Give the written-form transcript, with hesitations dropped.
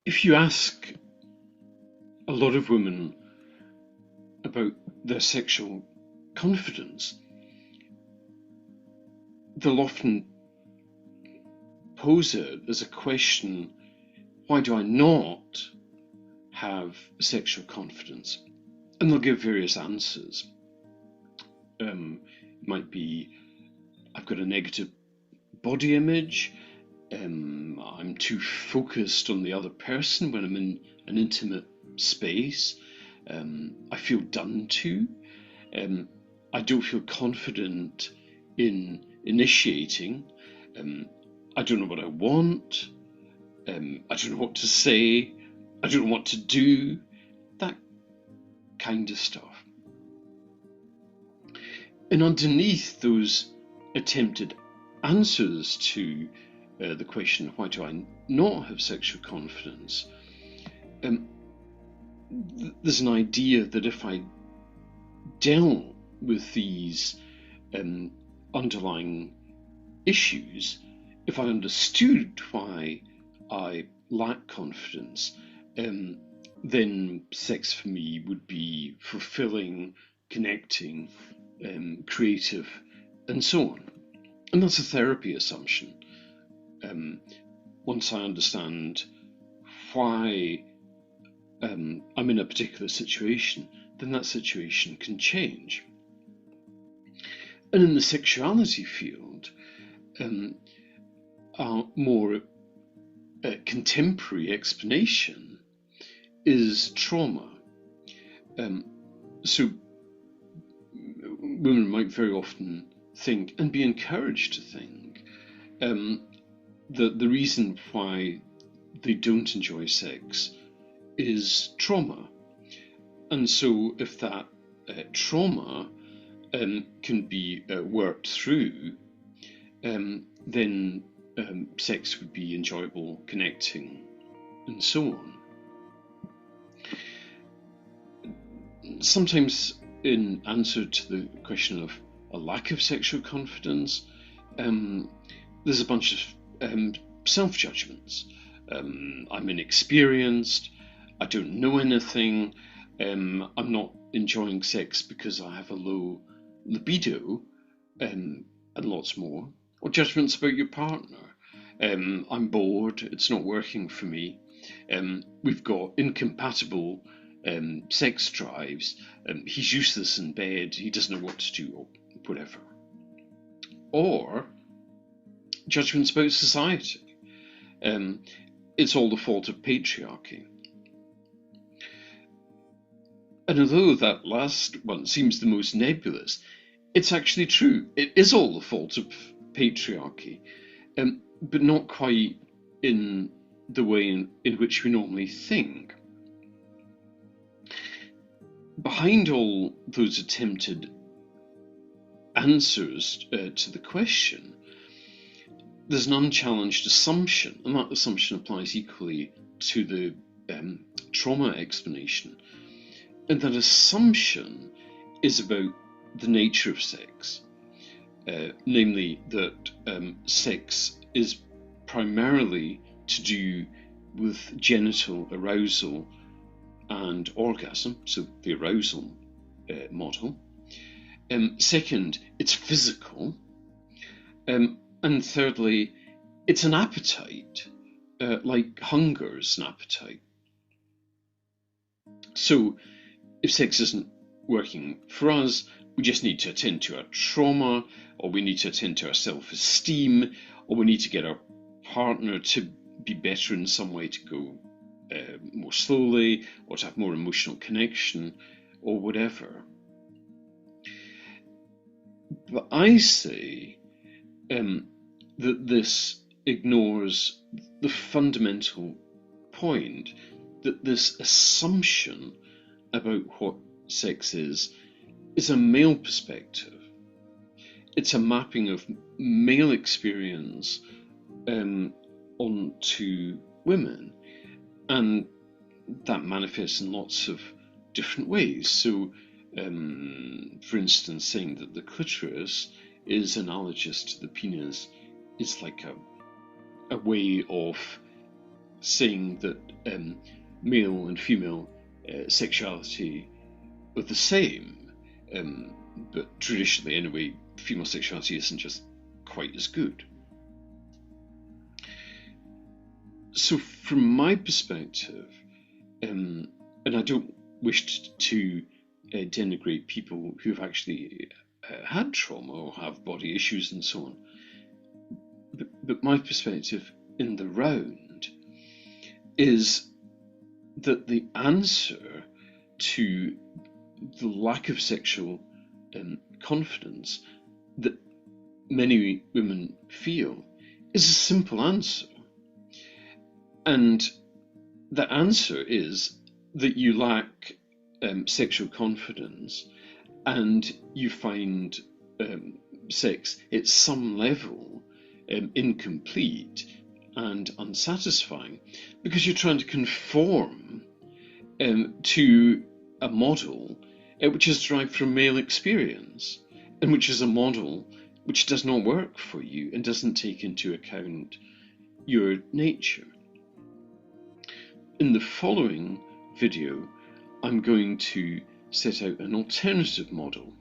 If you ask a lot of women about their sexual confidence, they'll often pose it as a question, why do I not have sexual confidence? And they'll give various answers. It might be, I've got a negative body image, I'm too focused on the other person when I'm in an intimate space, I feel done to, I don't feel confident in initiating, I don't know what I want, I don't know what to say, I don't know what to do, that kind of stuff. And underneath those attempted answers to the question, why do I not have sexual confidence? There's an idea that if I dealt with these underlying issues, if I understood why I lack confidence, then sex for me would be fulfilling, connecting, creative, and so on. And that's a therapy assumption. Once I understand why I'm in a particular situation, then that situation can change. And in the sexuality field, our more contemporary explanation is trauma. So women might very often think, and be encouraged to think, that the reason why they don't enjoy sex is trauma. And so if that trauma can be worked through, then sex would be enjoyable, connecting, and so on. Sometimes in answer to the question of a lack of sexual confidence, there's a bunch of self-judgments. I'm inexperienced, I don't know anything, I'm not enjoying sex because I have a low libido, and lots more. Or judgments about your partner. I'm bored, it's not working for me. We've got incompatible sex drives, he's useless in bed, he doesn't know what to do, or whatever. Or judgments about society. It's all the fault of patriarchy. And although that last one seems the most nebulous, it's actually true. It is all the fault of patriarchy, but not quite in the way in which we normally think. Behind all those attempted answers to the question, there's an unchallenged assumption, and that assumption applies equally to the trauma explanation. And that assumption is about the nature of sex, namely that sex is primarily to do with genital arousal and orgasm, so the arousal model. Second, it's physical. And thirdly, it's an appetite, like hunger is an appetite. So if sex isn't working for us, we just need to attend to our trauma, or we need to attend to our self-esteem, or we need to get our partner to be better in some way, to go more slowly, or to have more emotional connection, or whatever. But I say that this ignores the fundamental point, that this assumption about what sex is a male perspective. It's a mapping of male experience onto women, and that manifests in lots of different ways. So, for instance, saying that the clitoris is analogous to the penis is like a way of saying that male and female sexuality are the same, but traditionally, anyway, female sexuality isn't just quite as good. So, from my perspective, and I don't wish to denigrate people who've actually had trauma or have body issues and so on, but my perspective in the round is that the answer to the lack of sexual confidence that many women feel is a simple answer. And the answer is that you lack sexual confidence and you find sex at some level incomplete and unsatisfying because you're trying to conform to a model which is derived from male experience, and which is a model which does not work for you and doesn't take into account your nature. In the following video, I'm going to set out an alternative model